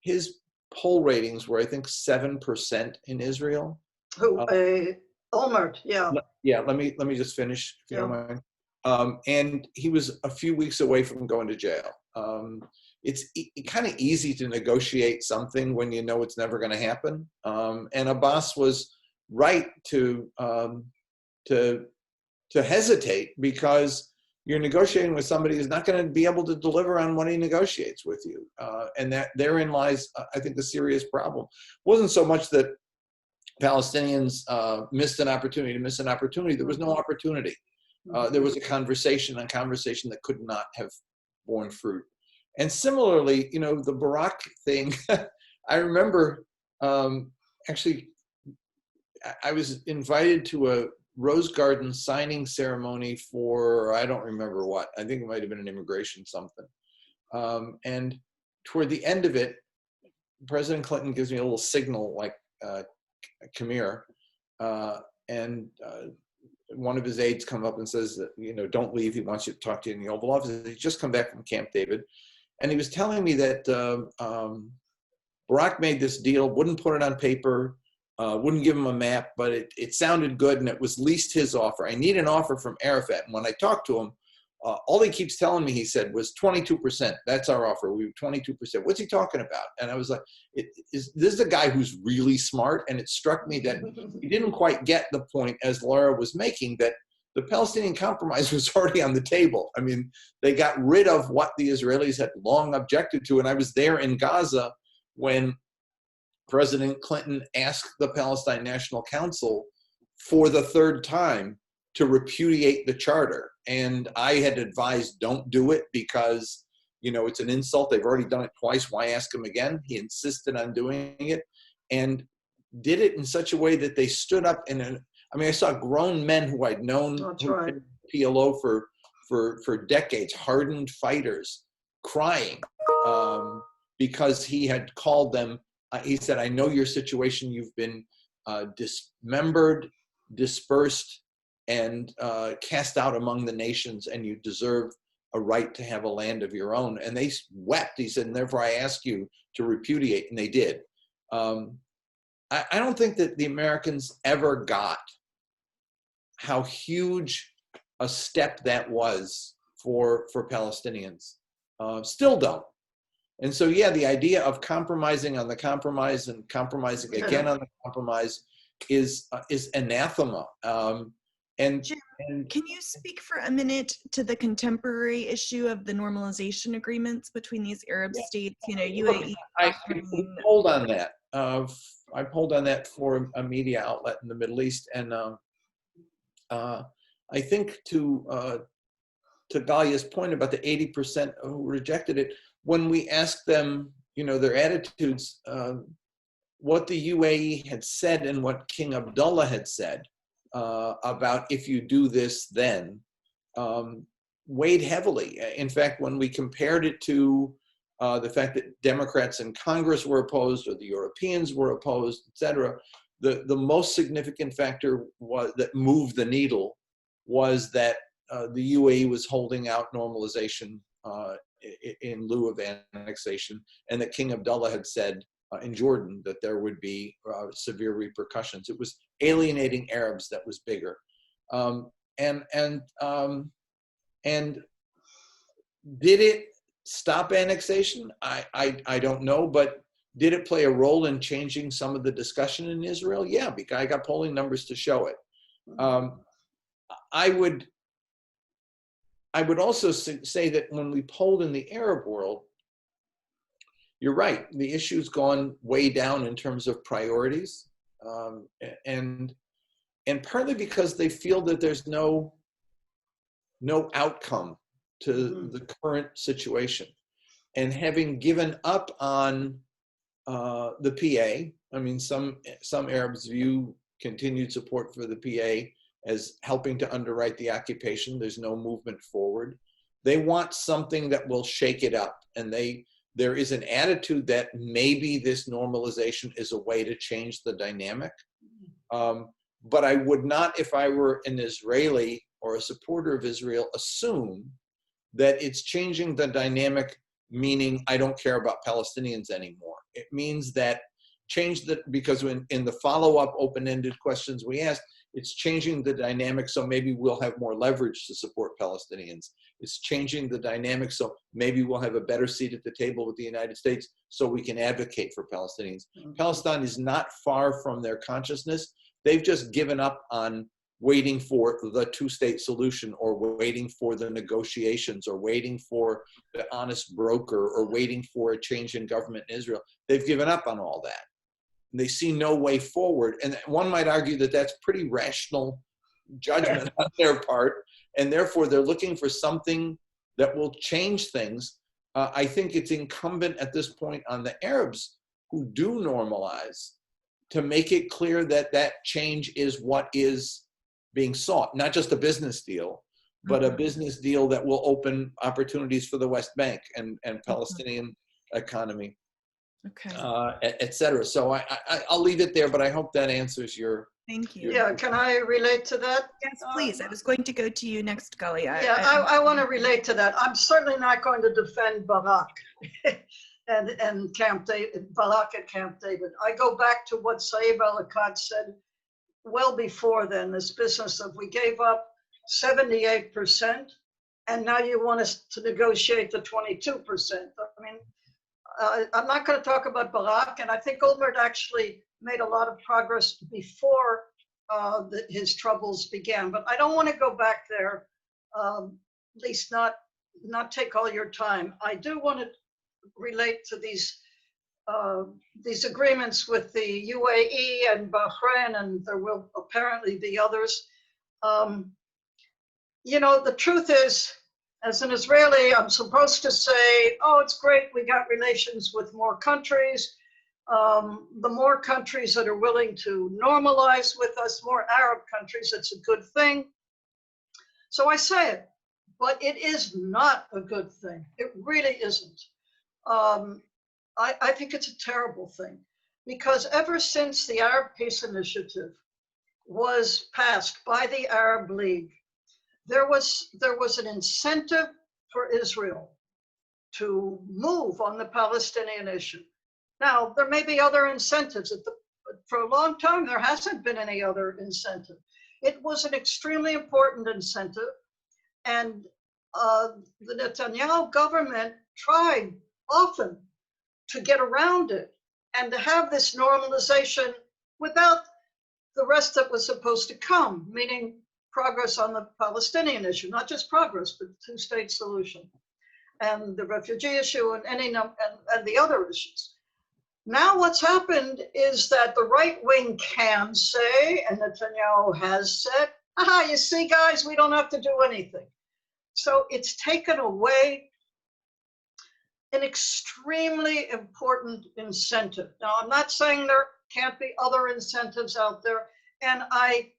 his poll ratings were, I think, 7% in Israel. Olmert, yeah. Yeah, let me just finish, if you don't mind. And he was a few weeks away from going to jail. It's kind of easy to negotiate something when you know it's never going to happen. And Abbas was right to hesitate, because you're negotiating with somebody who's not going to be able to deliver on what he negotiates with you. And that therein lies, I think, the serious problem. It wasn't so much that Palestinians missed an opportunity to miss an opportunity. There was no opportunity. There was a conversation that could not have borne fruit. And similarly, you know, the Barak thing, I remember actually, I was invited to a Rose Garden signing ceremony for, I don't remember what, I think it might have been an immigration something. And toward the end of it, President Clinton gives me a little signal like, come here. And one of his aides come up and says that, you know, don't leave, he wants you to talk to you in the Oval Office. He's just come back from Camp David. And he was telling me that Barak made this deal, wouldn't put it on paper, wouldn't give him a map, but it sounded good, and it was least his offer. I need an offer from Arafat. And when I talked to him, all he keeps telling me, he said, was 22%. That's our offer. We were 22%. What's he talking about? And I was like, this is a guy who's really smart. And it struck me that he didn't quite get the point, as Lara was making, that the Palestinian compromise was already on the table. I mean, they got rid of what the Israelis had long objected to. And I was there in Gaza when President Clinton asked the Palestine National Council for the third time to repudiate the charter. And I had advised, don't do it because, you know, it's an insult. They've already done it twice. Why ask him again? He insisted on doing it and did it in such a way that they stood up I saw grown men who I'd known PLO for decades, hardened fighters, crying because he had called them. He said, I know your situation. You've been dismembered, dispersed, and cast out among the nations, and you deserve a right to have a land of your own. And they wept. He said, and therefore I ask you to repudiate, and they did. I don't think that the Americans ever got how huge a step that was for Palestinians. Still don't. And so, yeah, the idea of compromising on the compromise and compromising again on the compromise is anathema. Jim, can you speak for a minute to the contemporary issue of the normalization agreements between these Arab states? You know, UAE. I pulled on that. I pulled on that for a media outlet in the Middle East, and I think to Galia's point about the 80% who rejected it, when we asked them, you know, their attitudes, what the UAE had said and what King Abdullah had said about if you do this, then weighed heavily. In fact, when we compared it to the fact that Democrats in Congress were opposed or the Europeans were opposed, et cetera, the most significant factor that moved the needle was that the UAE was holding out normalization in lieu of annexation, and that King Abdullah had said in Jordan that there would be severe repercussions. It was alienating Arabs that was bigger, and did it stop annexation? I don't know, but did it play a role in changing some of the discussion in Israel? Yeah, because I got polling numbers to show it. I would also say that when we polled in the Arab world, you're right, the issue's gone way down in terms of priorities, and partly because they feel that there's no outcome to the current situation. And having given up on the PA, I mean, some Arabs view continued support for the PA as helping to underwrite the occupation. There's no movement forward. They want something that will shake it up. And there is an attitude that maybe this normalization is a way to change the dynamic. But I would not, if I were an Israeli or a supporter of Israel, assume that it's changing the dynamic, meaning I don't care about Palestinians anymore. It means that because in the follow-up open-ended questions we asked, it's changing the dynamic, so maybe we'll have more leverage to support Palestinians. It's changing the dynamic, so maybe we'll have a better seat at the table with the United States so we can advocate for Palestinians. Palestine is not far from their consciousness. They've just given up on waiting for the two-state solution, or waiting for the negotiations, or waiting for the honest broker, or waiting for a change in government in Israel. They've given up on all that. They see no way forward. And one might argue that that's pretty rational judgment on their part, and therefore they're looking for something that will change things. I think it's incumbent at this point on the Arabs who do normalize to make it clear that that change is what is being sought, not just a business deal, but a business deal that will open opportunities for the West Bank and Palestinian economy. Okay. Et cetera. So I'll leave it there, but I hope that answers your. Thank you. Yeah, can I relate to that? Yes, please. I was going to go to you next, Galia. Yeah, I want to relate to that. I'm certainly not going to defend Barak. and Camp David, Balak at Camp David. I go back to what Saeb Erekat said well before then, this business of we gave up 78%, and now you want us to negotiate the 22%. I mean, I'm not going to talk about Balak, and I think Olmert actually made a lot of progress before his troubles began, but I don't want to go back there, at least not take all your time. I do want to relate to these agreements with the UAE and Bahrain, and there will apparently be others. You know, the truth is, as an Israeli, I'm supposed to say, oh, it's great, we got relations with more countries. The more countries that are willing to normalize with us, more Arab countries, it's a good thing. So I say it, but it is not a good thing. It really isn't. I think it's a terrible thing, because ever since the Arab Peace Initiative was passed by the Arab League, there was an incentive for Israel to move on the Palestinian issue. Now, there may be other incentives. For a long time, there hasn't been any other incentive. It was an extremely important incentive, and the Netanyahu government tried often to get around it and to have this normalization without the rest that was supposed to come, meaning progress on the Palestinian issue, not just progress, but two-state solution, and the refugee issue, and and the other issues. Now what's happened is that the right wing can say, and Netanyahu has said, aha, you see, guys, we don't have to do anything. So it's taken away an extremely important incentive. Now, I'm not saying there can't be other incentives out there, and I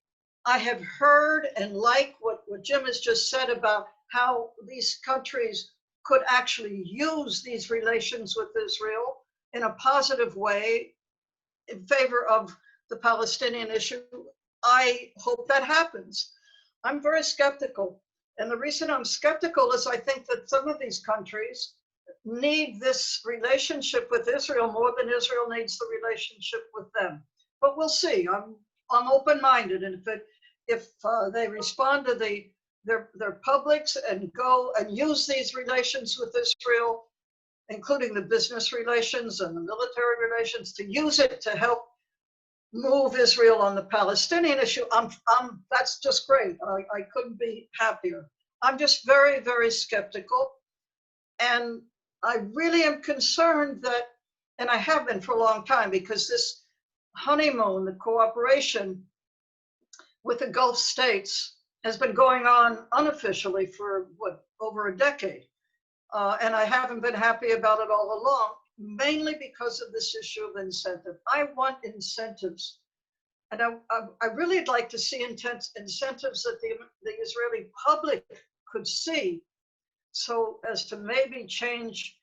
have heard and like what Jim has just said about how these countries could actually use these relations with Israel in a positive way in favor of the Palestinian issue. I hope that happens. I'm very skeptical. And the reason I'm skeptical is I think that some of these countries need this relationship with Israel more than Israel needs the relationship with them. But we'll see. I'm open-minded, and if they respond to their publics and go and use these relations with Israel, including the business relations and the military relations, to use it to help move Israel on the Palestinian issue, that's just great. I couldn't be happier. I'm just very, very skeptical. And I really am concerned that, and I have been for a long time, because this honeymoon, the cooperation with the Gulf states has been going on unofficially for over a decade. And I haven't been happy about it all along, mainly because of this issue of incentive. I want incentives. And I really like to see incentives that the Israeli public could see, so as to maybe change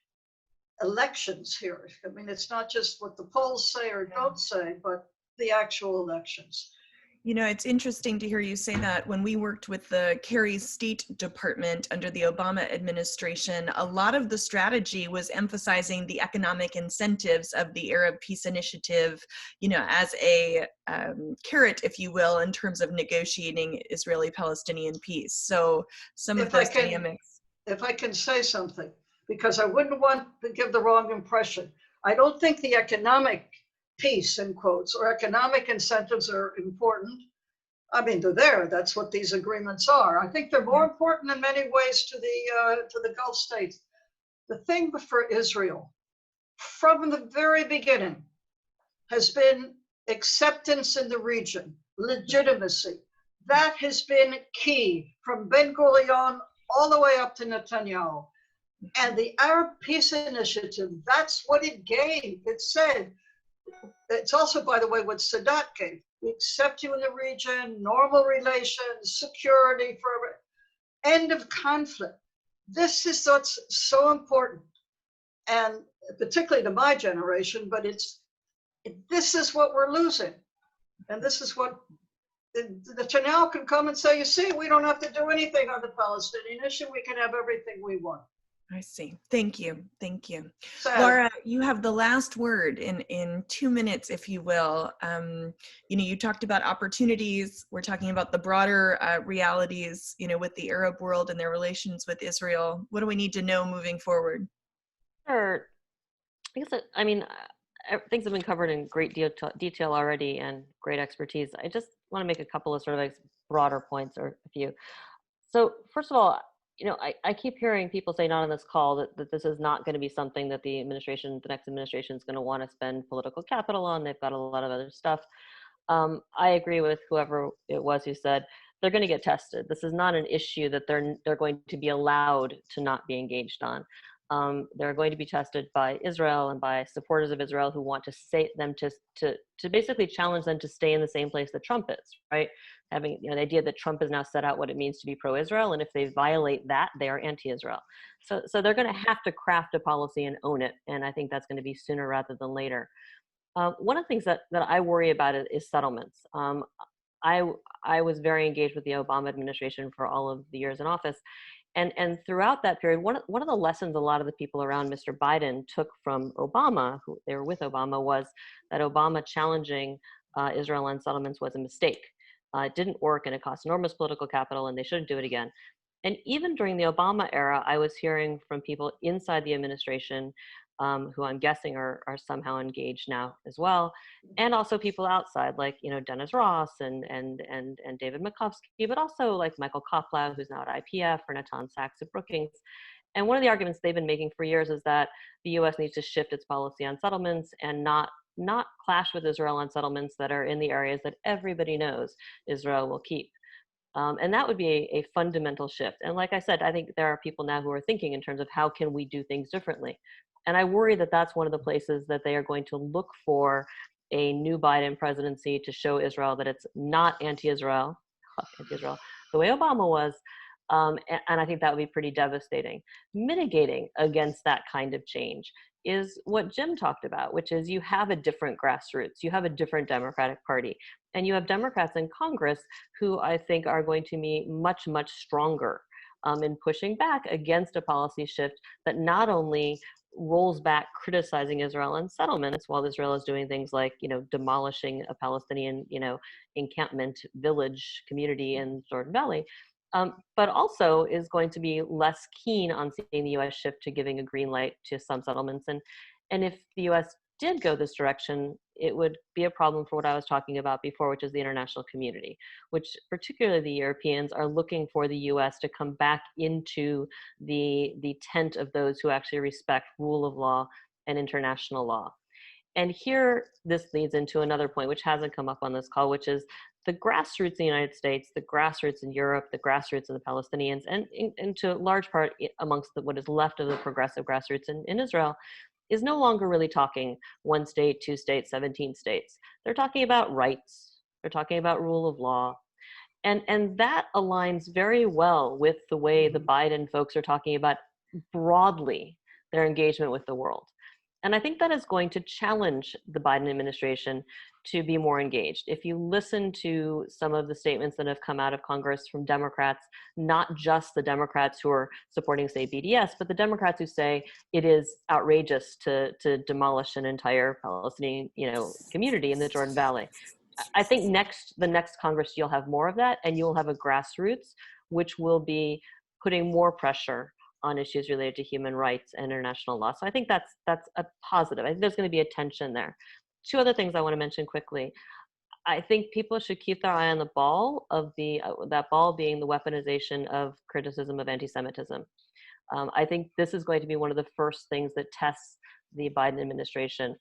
elections here. I mean, it's not just what the polls say or don't say, but the actual elections. You know, it's interesting to hear you say that. When we worked with the Kerry State Department under the Obama administration, a lot of the strategy was emphasizing the economic incentives of the Arab Peace Initiative, you know, as a carrot, if you will, in terms of negotiating Israeli-Palestinian peace. So some of those dynamics. If I can say something, because I wouldn't want to give the wrong impression. I don't think the economic peace, in quotes, or economic incentives are important. I mean, they're there. That's what these agreements are. I think they're more important in many ways to the Gulf states. The thing for Israel, from the very beginning, has been acceptance in the region, legitimacy. That has been key from Ben Gurion all the way up to Netanyahu. And the Arab Peace Initiative, that's what it gave. It said, it's also, by the way, what Sadat gave. We accept you in the region, normal relations, security, for end of conflict. This is what's so important, and particularly to my generation, but this is what we're losing. And this is what Netanyahu can come and say, you see, we don't have to do anything on the Palestinian issue. We can have everything we want. I see. Thank you. Thank you. So, Lara, you have the last word in 2 minutes, if you will. You talked about opportunities. We're talking about the broader realities, with the Arab world and their relations with Israel. What do we need to know moving forward? Sure. I guess, I mean, things have been covered in great detail already and great expertise. I just want to make a couple of sort of like broader points, or a few. So first of all, I keep hearing people say, not on this call, that this is not going to be something that the next administration is going to want to spend political capital on. They've got a lot of other stuff. I agree with whoever it was who said they're going to get tested. This is not an issue that they're going to be allowed to not be engaged on. They're going to be tested by Israel and by supporters of Israel who want to say them to basically challenge them to stay in the same place that Trump is, right? Having the idea that Trump has now set out what it means to be pro-Israel, and if they violate that, they are anti-Israel. So they're going to have to craft a policy and own it, and I think that's going to be sooner rather than later. One of the things that I worry about is settlements. I was very engaged with the Obama administration for all of the years in office. And throughout that period, one of the lessons a lot of the people around Mr. Biden took from Obama, who they were with Obama, was that Obama challenging Israel on settlements was a mistake. It didn't work, and it cost enormous political capital, and they shouldn't do it again. And even during the Obama era, I was hearing from people inside the administration who I'm guessing are somehow engaged now as well, and also people outside, like Dennis Ross and David Makovsky, but also like Michael Koplow, who's now at IPF, or Natan Sachs at Brookings. And one of the arguments they've been making for years is that the U.S. needs to shift its policy on settlements and not clash with Israel on settlements that are in the areas that everybody knows Israel will keep. And that would be a fundamental shift. And like I said, I think there are people now who are thinking in terms of how can we do things differently. And I worry that that's one of the places that they are going to look for a new Biden presidency to show Israel that it's not anti-Israel, the way Obama was. And I think that would be pretty devastating. Mitigating against that kind of change is what Jim talked about, which is you have a different grassroots, you have a different Democratic Party, and you have Democrats in Congress who I think are going to be much, much stronger in pushing back against a policy shift that not only rolls back criticizing Israel and settlements while Israel is doing things like, demolishing a Palestinian, encampment village community in Jordan Valley, but also is going to be less keen on seeing the U.S. shift to giving a green light to some settlements. And if the U.S. did go this direction, it would be a problem for what I was talking about before, which is the international community, which particularly the Europeans are looking for the U.S. to come back into the tent of those who actually respect rule of law and international law. And here, this leads into another point, which hasn't come up on this call, which is the grassroots in the United States, the grassroots in Europe, the grassroots of the Palestinians, and to a large part amongst what is left of the progressive grassroots in Israel, is no longer really talking 1 state, 2 states, 17 states. They're talking about rights. They're talking about rule of law. And that aligns very well with the way the Biden folks are talking about broadly their engagement with the world. And I think that is going to challenge the Biden administration to be more engaged. If you listen to some of the statements that have come out of Congress from Democrats, not just the Democrats who are supporting, say, BDS, but the Democrats who say it is outrageous to demolish an entire Palestinian, community in the Jordan Valley. I think the next Congress, you'll have more of that, and you'll have a grassroots, which will be putting more pressure on issues related to human rights and international law. So I think that's a positive. I think there's going to be a tension there. 2 other things I want to mention quickly. I think people should keep their eye on the ball of that ball being the weaponization of criticism of anti-Semitism. I think this is going to be one of the first things that tests the Biden administration.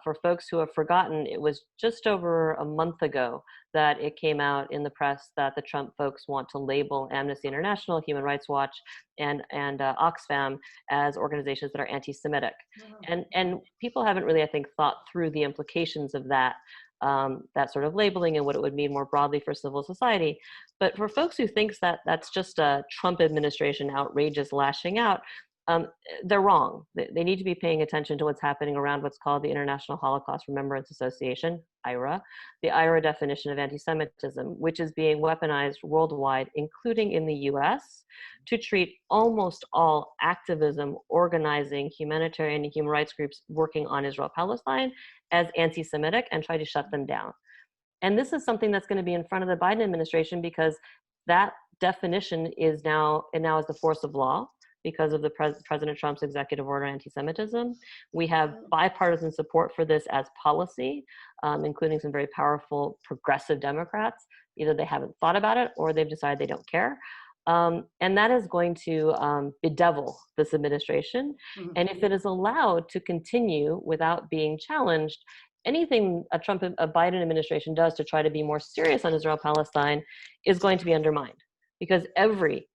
For folks who have forgotten, it was just over a month ago that it came out in the press that the Trump folks want to label Amnesty International, Human Rights Watch, and Oxfam as organizations that are anti-Semitic. And people haven't really, I think, thought through the implications of that sort of labeling and what it would mean more broadly for civil society. But for folks who thinks that that's just a Trump administration outrageous lashing out, they're wrong. They need to be paying attention to what's happening around what's called the International Holocaust Remembrance Association, IRA, the IRA definition of anti-Semitism, which is being weaponized worldwide, including in the US, to treat almost all activism, organizing, humanitarian and human rights groups working on Israel-Palestine as anti-Semitic and try to shut them down. And this is something that's going to be in front of the Biden administration because that definition is now is the force of law because of the President Trump's executive order anti-Semitism. We have bipartisan support for this as policy, including some very powerful progressive Democrats. Either they haven't thought about it or they've decided they don't care. And that is going to bedevil this administration. And if it is allowed to continue without being challenged, anything a Biden administration does to try to be more serious on Israel-Palestine is going to be undermined, because every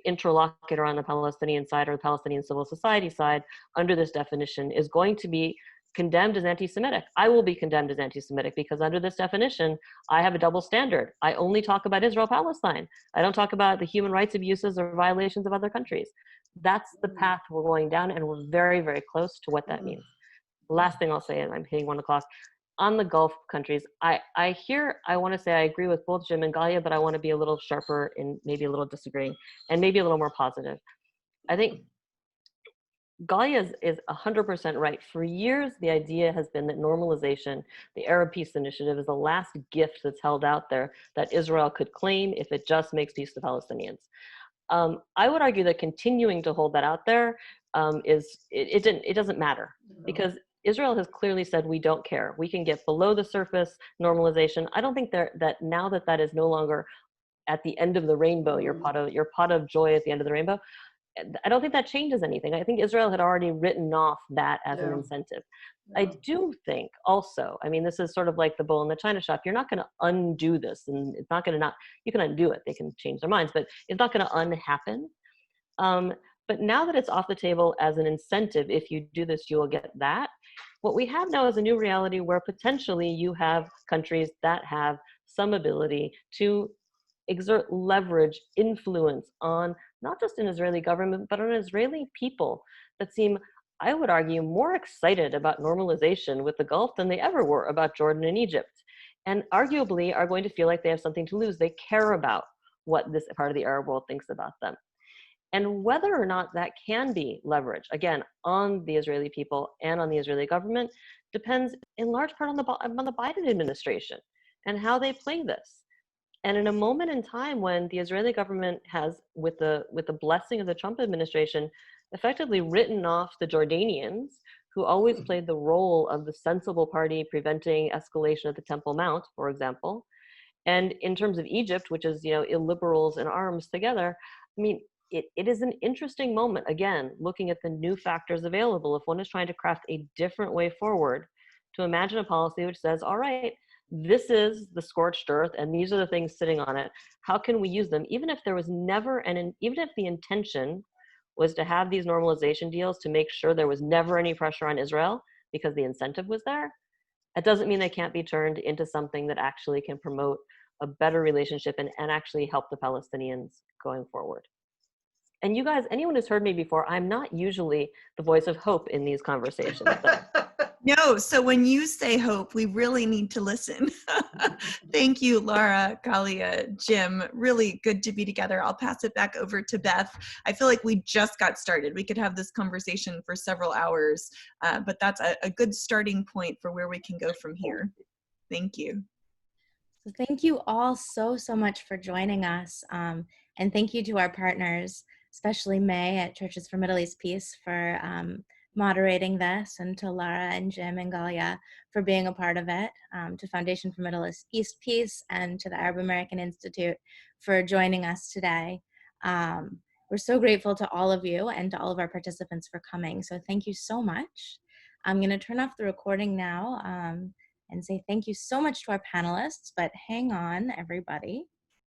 interlocutor on the Palestinian side or the Palestinian civil society side under this definition is going to be condemned as anti-Semitic. I will be condemned as anti-Semitic because under this definition, I have a double standard. I only talk about Israel-Palestine. I don't talk about the human rights abuses or violations of other countries. That's the path we're going down, and we're very, very close to what that means. Last thing I'll say, and I'm hitting 1 o'clock, on the Gulf countries, I want to say I agree with both Jim and Galia, but I want to be a little sharper and maybe a little disagreeing and maybe a little more positive. I think Galia is 100% right. For years, the idea has been that normalization, the Arab Peace Initiative, is the last gift that's held out there that Israel could claim if it just makes peace to Palestinians. I would argue that continuing to hold that out there it doesn't matter, because Israel has clearly said we don't care. We can get below the surface normalization. I don't think that now that is no longer at the end of the rainbow, your pot of joy at the end of the rainbow. I don't think that changes anything. I think Israel had already written off that as an incentive. I do think also, I mean, this is sort of like the bull in the china shop. You're not going to undo this, and it's not going to you can undo it. They can change their minds, but it's not going to unhappen. But now that it's off the table as an incentive, if you do this, you will get that. What we have now is a new reality where potentially you have countries that have some ability to exert leverage, influence on not just an Israeli government, but on Israeli people that seem, I would argue, more excited about normalization with the Gulf than they ever were about Jordan and Egypt, and arguably are going to feel like they have something to lose. They care about what this part of the Arab world thinks about them. And whether or not that can be leverage, again, on the Israeli people and on the Israeli government, depends in large part on the Biden administration and how they play this. And in a moment in time when the Israeli government has, with the blessing of the Trump administration, effectively written off the Jordanians, who always played the role of the sensible party preventing escalation at the Temple Mount, for example. And in terms of Egypt, which is, illiberals and arms together, I mean, it is an interesting moment, again, looking at the new factors available. If one is trying to craft a different way forward, to imagine a policy which says, all right, this is the scorched earth and these are the things sitting on it. How can we use them? Even if there was never, even if the intention was to have these normalization deals to make sure there was never any pressure on Israel because the incentive was there, that doesn't mean they can't be turned into something that actually can promote a better relationship and actually help the Palestinians going forward. And you guys, anyone who's heard me before, I'm not usually the voice of hope in these conversations. No, so when you say hope, we really need to listen. Thank you, Lara, Galia, Jim. Really good to be together. I'll pass it back over to Beth. I feel like we just got started. We could have this conversation for several hours, but that's a good starting point for where we can go from here. Thank you. So thank you all so much for joining us. And thank you to our partners, especially Mae at Churches for Middle East Peace for moderating this, and to Lara and Jim and Galia for being a part of it, to Foundation for Middle East Peace, and to the Arab American Institute for joining us today. We're so grateful to all of you and to all of our participants for coming. So thank you so much. I'm going to turn off the recording now and say thank you so much to our panelists, but hang on, everybody.